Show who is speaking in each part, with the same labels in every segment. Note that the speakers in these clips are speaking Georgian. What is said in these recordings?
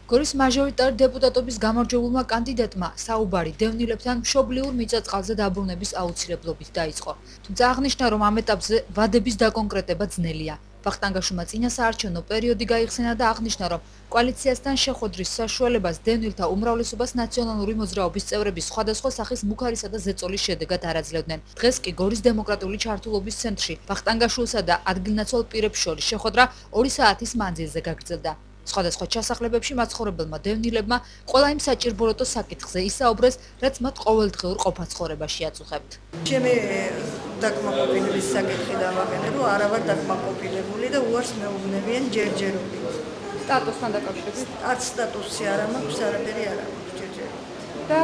Speaker 1: გორის მაჟორიტარი დეპუტატობის გამარჯვებულმა კანდიდატმა საუბარი დევნილებთან მშობლიურ მიწა-წყალზე დაბრუნების აუცილებლობით დაიწყო. თუმცა აღნიშნა, რომ ამ ეტაპზე ვადების დაკონკრეტება ძნელია. ვახტანგაშვილმა წინა საარჩევნო პერიოდი გაიხსენა და აღნიშნა, რომ კოალიციასთან შეხვედრის საშუალებას დევნილთა უმრავლესობას ნაციონალური მოძრაობის წევრები სხვადასხვა სახის მუქარისა და ზეწოლის შედეგად არ აძლევდნენ. დღეს კი გორის დემოკრატიული ჩართულობის ცენტრში ვახტანგაშვილსა და ადგილნაცვალ პირებს შორის შეხვედრა 2 საათის მანძილზე გაგრძელდა. სხვადასხვა ჩასახლებებში მაცხოვრებელმა დევნილებმა ყველა იმ საჭირბოროტო საკითხზე ისაუბრეს, რაც მათ ყოველდღიურ ყოფაცხოვრებაში აწუხებთ.
Speaker 2: ჩემი დაკმაყოფილების საკითხი დავაყენე, რომ არა ვარ დაკმაყოფილებული და უარს მეუბნებიან ჯერჯერობით.
Speaker 1: სტატუსთან დაკავშირებით?
Speaker 2: არც სტატუსი არ მაქვს, არაფერი არ მაქვს ჯერჯერობით.
Speaker 1: და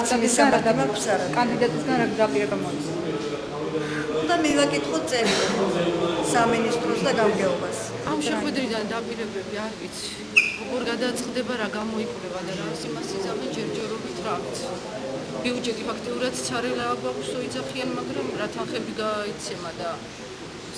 Speaker 2: კანდიდატისგან
Speaker 1: კანდიდატისგან რა დაპირება მოდის?
Speaker 2: უნდა მივაკითხოთ წელი სამინისტროს და გამგეობას.
Speaker 3: ამ შეხვედრიდან დაპირებები არ ვიცი. როგორ გადაწყდება, რა გამოიკვლება და რა იმას იზამენ ჯერჯერობით რა ვიცი. ბიუჯეტი ფაქტიურად ჩარელა აქვს ოიძახიან, მაგრამ რა თანხები გაიცემა და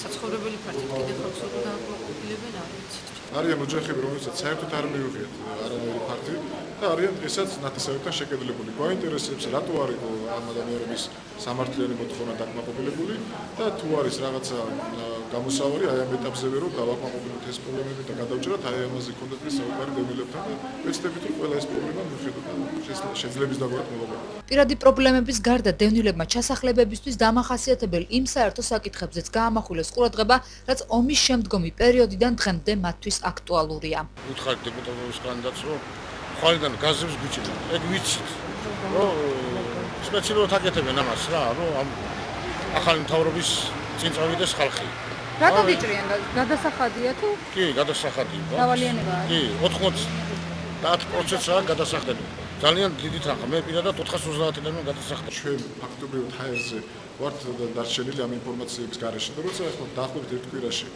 Speaker 3: საცხოვრებელი ფართით კიდე ხალხს როგორ დააკმაყოფილებენ არ ვიცი.
Speaker 4: არიან ოჯახები, რომელსაც საერთოდ არ მიუღიათ არანაირი ფაქტი და არიან დღესაც ნათესავებთან შეკედლებული. გვაინტერესებს, რატო არ იყო ამ ადამიანების სამართლიანი მოთხოვნა დაკმაყოფილებული და თუ არის რაღაცა გამოსავალი აი ამ ეტაპზევე, რომ დავაკმაყოფილოთ ეს პრობლემები და გადავჭრათ, აი ამაზე კონდეთ საუბარი დევნილებთან და ვეცდებით, რომ ყველა ეს პრობლემა მიხედოთ შეძლების დაგვარად მოგობა.
Speaker 1: პირადი პრობლემების გარდა დევნილებმა ჩასახლებებისთვის დამახასიათებელ იმ საერთო საკითხებზეც გაამახვილეს ყურადღება, რაც ომის შემდგომი პერიოდიდან დღემდე მათთვის აქტუალურია.
Speaker 5: უთხარით დეპუტატობის კანდიდატს, რომ ხვალიდან გაზებს გვიჭირდა. ეგ ვიცით, რომ სპეციალურად აკეთებენ ამას რა, რომ ამ ახალი მთავრობის წინ წავიდეს ხალხი.
Speaker 1: რატო დიჭრიან? გადასახადია თუ?
Speaker 5: კი, გადასახადია.
Speaker 1: დავალიანებაა.
Speaker 5: კი, 90% გადასახადები. ძალიან დიდი თანხა. მე პირადად 430-დან გადასახადე.
Speaker 4: ჩვენ ფაქტობრივად ჰაერზე ვართ დარჩენილი ამ ინფორმაციების გარეშე და როცა ახლა დაახლოებით 1 კვირაში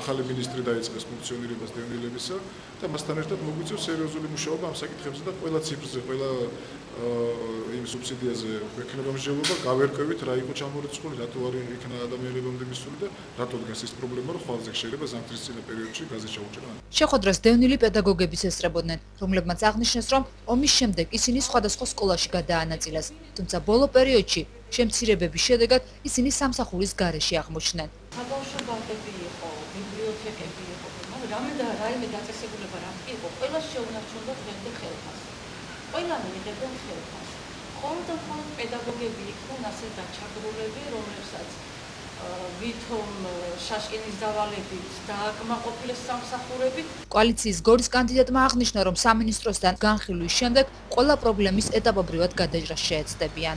Speaker 4: ახალი მინისტრი დაიწყეს ფუნქციონირებას დევნილებისა და მასთან ერთად მოგვიწევს სერიოზული მუშაობა ამ საკითხებზე და ყველა ციფრზე, ყველა იმ სუბსიდიაზე ექნება მსჯელობა, გავერკვევით რა იყო ჩამორიცხული, რატო არ იქნა ადამიანებამდე მისული და რატო დგას ის პრობლემა, რომ ხვალზე შეიძლება ზამთრის წინა პერიოდში გაზი ჩაუჭრა.
Speaker 1: შეხვედრას დევნილი პედაგოგებიც ესწრებოდნენ, რომლებმაც აღნიშნეს, რომ ომის შემდეგ ისინი სხვადასხვა სკოლაში გადაანაწილეს, თუმცა ბოლო პერიოდში შემცირებების შედეგად ისინი სამსახურის გარეშე აღმოჩნდნენ.
Speaker 3: საბავშვო ბაღები იყო, ბიბლიოთეკები იყო, მაგრამ რაიმე დაწესებულება რა იყო, ყველა შეუნარჩუნდა დღემდე ხელფასს. ყველანი იღებენ ხელფასს. მხოლოდ პედაგოგები იყვნენ ასე დაჩაგრულები, რომელსაც ვითომ შაშკინის დავალებით დააკმაყოფილეს სამსახურებით.
Speaker 1: კოალიციის გორის კანდიდატმა აღნიშნა, რომ სამინისტროსთან განხილვის შემდეგ ყველა პრობლემის ეტაპობრივად გადაჭრას შეეცდებიან.